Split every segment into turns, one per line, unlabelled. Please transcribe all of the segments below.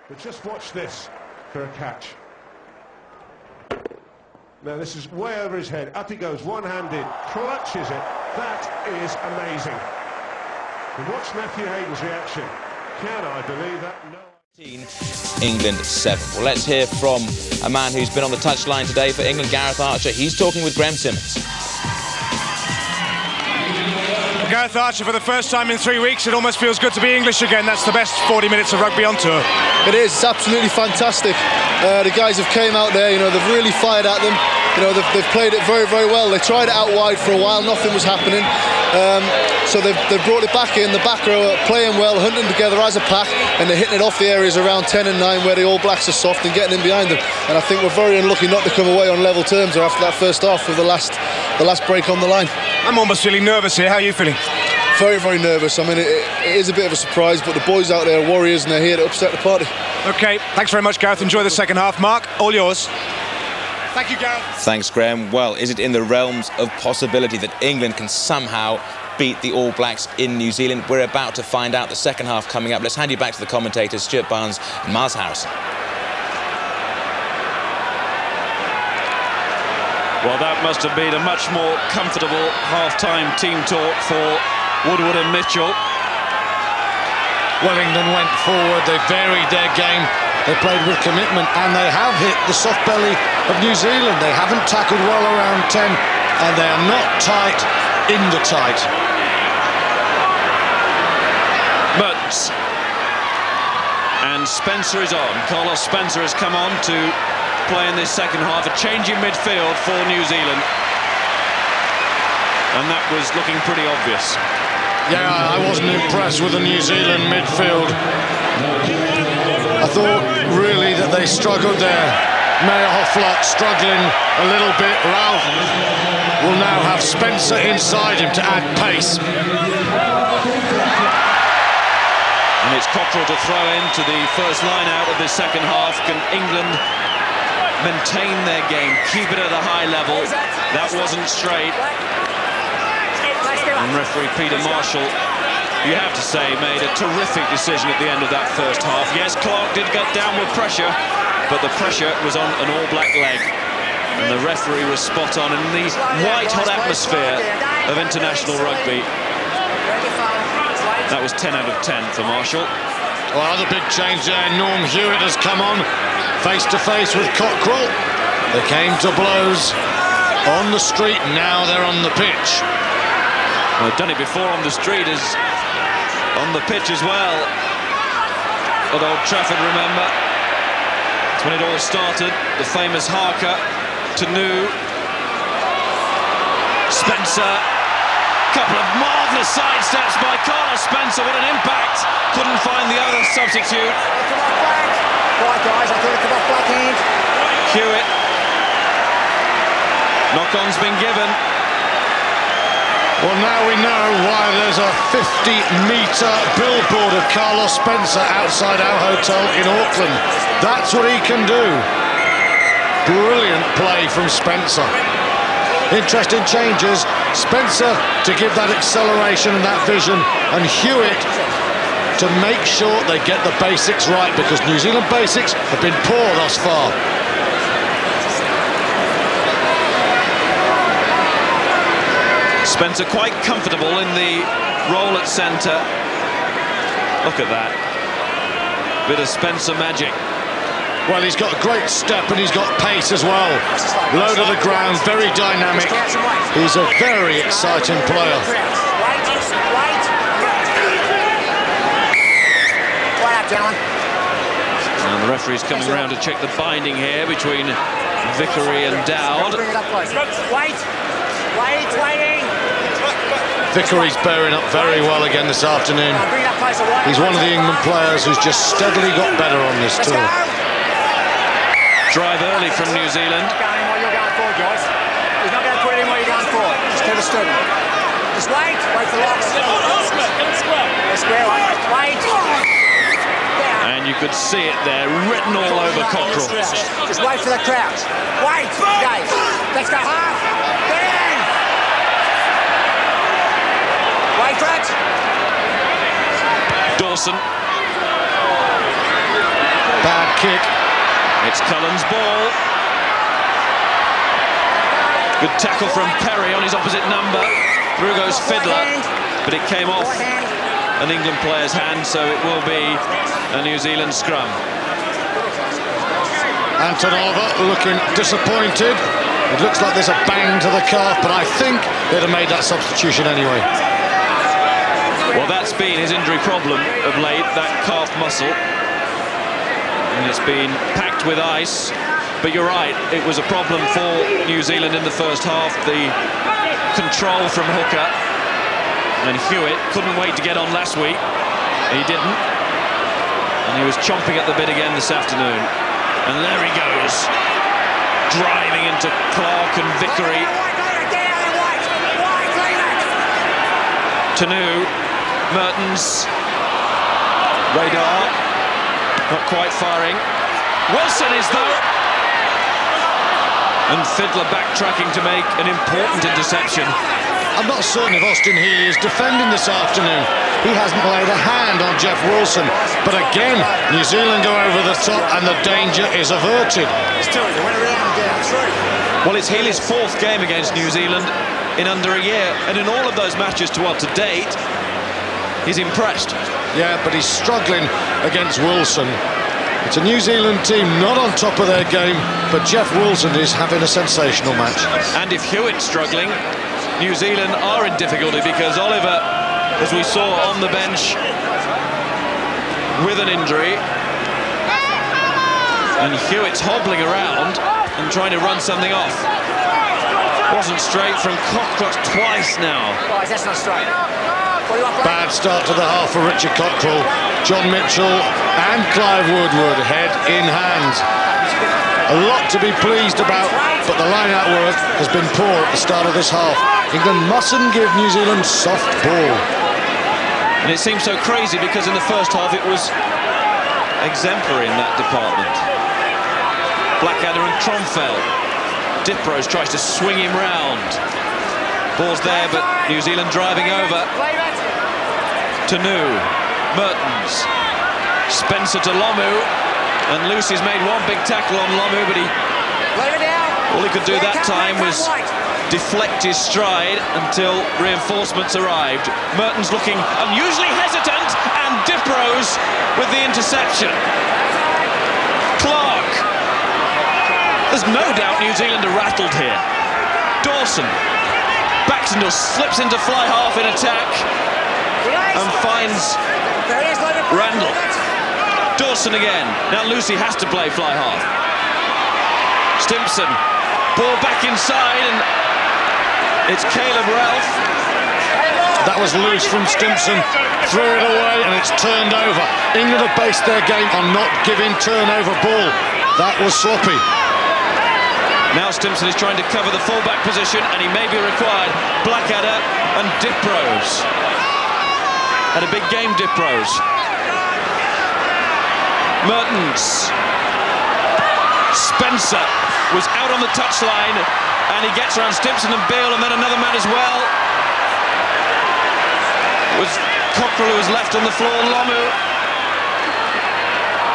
But just watch this for a catch. Now this is way over his head. Up he goes, one-handed, clutches it. That is amazing. And watch Matthew Hayden's reaction. Can I believe that? No.
England 7. Well, let's hear from a man who's been on the touchline today for England, Gareth Archer. He's talking with Graham Simmons.
Gareth Archer, for the first time in 3 weeks, it almost feels good to be English again. That's the best 40 minutes of rugby on tour.
It is. It's absolutely fantastic. The guys have came out there, they've really fired at them. They've played it very, very well. They tried it out wide for a while, nothing was happening. So they've brought it back in. The back row are playing well, hunting together as a pack, and they're hitting it off the areas around 10 and 9 where the All Blacks are soft and getting in behind them. And I think we're very unlucky not to come away on level terms after that first half with the last break on the line.
I'm almost feeling nervous here. How are you feeling?
Very, very nervous. I mean, it is a bit of a surprise, but the boys out there are warriors and they're here to upset the party.
OK, thanks very much, Gareth. Enjoy the second half. Mark, all yours. Thank you, Gareth.
Thanks, Graham. Well, is it in the realms of possibility that England can somehow beat the All Blacks in New Zealand? We're about to find out. The second half coming up. Let's hand you back to the commentators, Stuart Barnes and Miles Harrison.
Well, that must have been a much more comfortable half-time team talk for Woodward and Mitchell.
Well, England went forward, they varied their game, they played with commitment, and they have hit the soft belly of New Zealand. They haven't tackled well around 10, and they are not tight in the tight.
And Spencer is on. Carlos Spencer has come on to play in this second half, a change in midfield for New Zealand, and that was looking pretty obvious.
Yeah, I wasn't impressed with the New Zealand midfield. I thought really that they struggled there. Meyerhoffler struggling a little bit. Ralph will now have Spencer inside him to add pace.
And it's Cockrell to throw into the first line out of this second half. Can England maintain their game, keep it at a high level? That wasn't straight. And referee Peter Marshall, you have to say, made a terrific decision at the end of that first half. Yes, Clark did get downward pressure, but the pressure was on an all-black leg. And the referee was spot on in the white-hot atmosphere of international rugby. That was 10 out of 10 for Marshall.
Well, another big change there. Norm Hewitt has come on, face-to-face with Cockrell. They came to blows on the street, now they're on the pitch.
Well, they've done it before on the street, as on the pitch as well. At Old Trafford, remember? That's when it all started. The famous Harker to New. Spencer. Couple of marvellous sidesteps by Carlos Spencer. What an impact. Couldn't find the other substitute.
Right, guys, I think it's off black hand.
Hewitt. Knock-on's been given.
Well, now we know why there's a 50-metre billboard of Carlos Spencer outside our hotel in Auckland. That's what he can do. Brilliant play from Spencer. Interesting changes. Spencer to give that acceleration and that vision, and Hewitt to make sure they get the basics right, because New Zealand basics have been poor thus far.
Spencer quite comfortable in the role at centre. Look at that. Bit of Spencer magic.
Well, he's got a great step and he's got pace as well. Low to the ground, very dynamic. He's a very exciting player.
And the referee's coming around to check the binding here between Vickery and Dowd.
Vickery's bearing up very well again this afternoon. He's one of the England players who's just steadily got better on this tour.
Drive early from New Zealand.
He's not going to put it in what you're going for. Just keep it steady. Just wait. Wait for the locks. Square. Wait.
And you could see it there, written all over Cockrell.
Just wait for the crouch. Wait. Guys. Let's go half. Get in. Wait for it.
Dawson.
kick.
It's Cullen's ball. Good tackle from Perry on his opposite number. Through goes Fiddler, but it came off an England player's hand, so it will be a New Zealand scrum.
Antonova looking disappointed. It looks like there's a bang to the calf, but I think they'd have made that substitution anyway.
Well, that's been his injury problem of late, that calf muscle. And it's been packed with ice. But you're right, it was a problem for New Zealand in the first half. The control from Hooker. And Hewitt couldn't wait to get on last week. He didn't. And he was chomping at the bit again this afternoon. And there he goes. Driving into Clark and Vickery. Tanu, Mertens. Radar. Not quite firing. Wilson is though. And Fiddler backtracking to make an important interception.
I'm not certain if Austin Healey is defending this afternoon. He hasn't laid a hand on Jeff Wilson. But again, New Zealand go over the top and the danger is averted.
Well, it's Healey's fourth game against New Zealand in under a year. And in all of those matches to date, he's impressed. Yeah,
but he's struggling against Wilson. It's a New Zealand team not on top of their game, but Jeff Wilson is having a sensational match.
And if Hewitt's struggling, New Zealand are in difficulty because Oliver, as we saw on the bench, with an injury. And Hewitt's hobbling around and trying to run something off. Wasn't straight from Cockcroft twice now.
Guys, that's not straight.
Bad start to the half for Richard Cockrell. John Mitchell and Clive Woodward head in hand. A lot to be pleased about, but the line-out work has been poor at the start of this half. England mustn't give New Zealand soft ball.
And it seems so crazy because in the first half it was exemplary in that department. Blackadder and Kronfeld. Diprose tries to swing him round. Ball's there, but New Zealand driving over. Tanu, Mertens, Spencer to Lomu, and Lucy's made one big tackle on Lomu, but all he could do that time was deflect his stride until reinforcements arrived. Mertens looking unusually hesitant, and Diprose with the interception. Clark. There's no doubt New Zealand are rattled here. Dawson. Baxendale slips into fly half in attack and finds Randall. Dawson again. Now Lucy has to play fly half. Stimpson. Ball back inside and it's Caleb Ralph.
That was loose from Stimpson. Threw it away and it's turned over. England have based their game on not giving turnover ball. That was sloppy.
Now Stimpson is trying to cover the fullback position and he may be required. Blackadder and Diprose. Had a big game, Diprose. Mertens. Spencer was out on the touchline and he gets around Stimpson and Beale and then another man as well. It was Cockrell who was left on the floor. Lomu.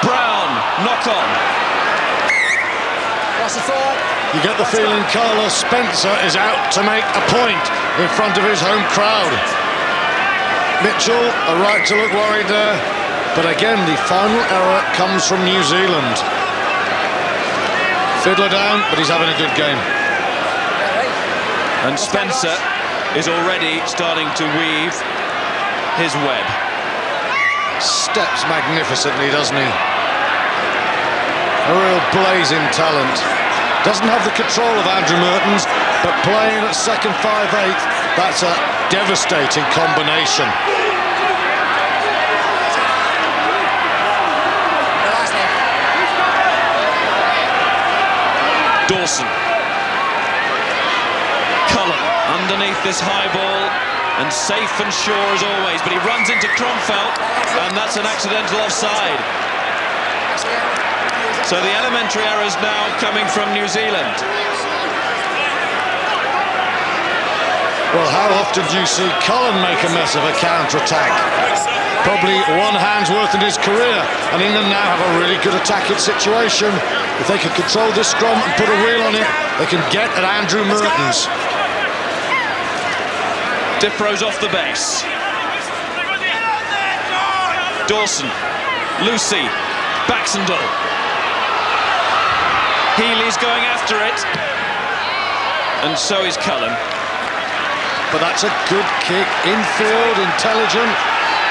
Brown. Knock on.
What's the thought?
You get the feeling Carlos Spencer is out to make a point in front of his home crowd. Mitchell, a right to look worried there. But again, the final error comes from New Zealand. Fiddler down, but he's having a good game.
And Spencer is already starting to weave his web.
Steps magnificently, doesn't he? A real blazing talent. Doesn't have the control of Andrew Mertens, but playing at second 5/8, that's a devastating combination.
Dawson. Cullen underneath this high ball and safe and sure as always, but he runs into Kronfeld and that's an accidental offside. So the elementary errors now coming from New Zealand.
Well, how often do you see Cullen make a mess of a counter-attack? probably one hand's worth in his career, and England now have a really good attacking situation. If they can control this scrum and put a wheel on it, they can get at Andrew Mertens.
Diprose off the base. Dawson, Lucy, Baxendale. Healy's going after it, and so is Cullen.
But that's a good kick, infield, intelligent.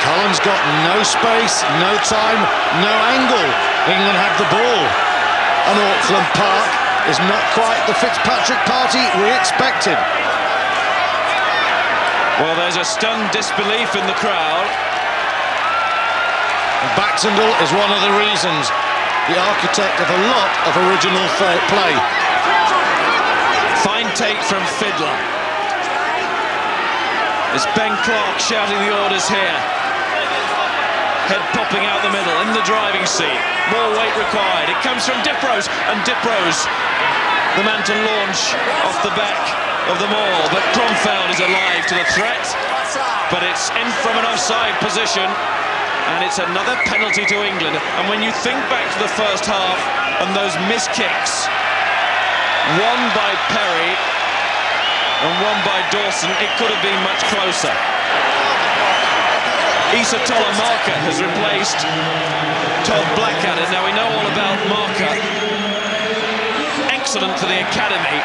Cullen's got no space, no time, no angle. England have the ball. And Auckland Park is not quite the Fitzpatrick party we expected.
Well, there's a stunned disbelief in the crowd.
And Baxendale is one of the reasons, the architect of a lot of original play.
Fine take from Fiddler. It's Ben Clark shouting the orders here. Head popping out the middle, in the driving seat. More weight required. It comes from Diprose, and Diprose, the man to launch off the back of the maul. But Cromfeld is alive to the threat. But it's in from an offside position, and it's another penalty to England. And when you think back to the first half and those missed kicks, one by Perry and one by Dawson, it could have been much closer. Issa Tolomarka has replaced Todd Blackadder. Now we know all about Marker. Excellent for the academy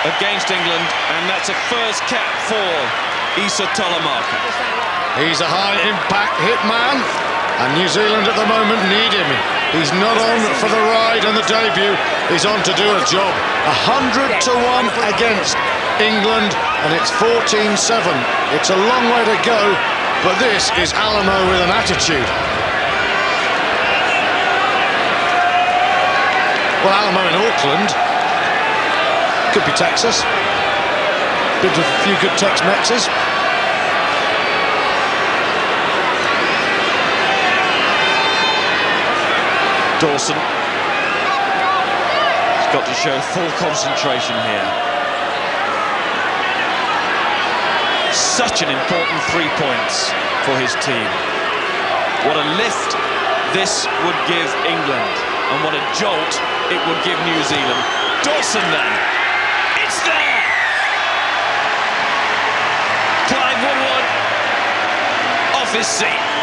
against England, and that's a first cap for Issa Tolomarka.
He's a high-impact hit man, and New Zealand at the moment need him. He's not on for the ride and the debut. He's on to do a job. 100-1 against England, and it's 14-7. It's a long way to go, but this is Alamo with an attitude. Well, Alamo in Auckland. Could be Texas. Been to a few good Tex-Mexes.
Dawson has got to show full concentration here. Such an important 3 points for his team. What a lift this would give England, and what a jolt it would give New Zealand. Dawson then, it's there! Clive Woodward off his seat.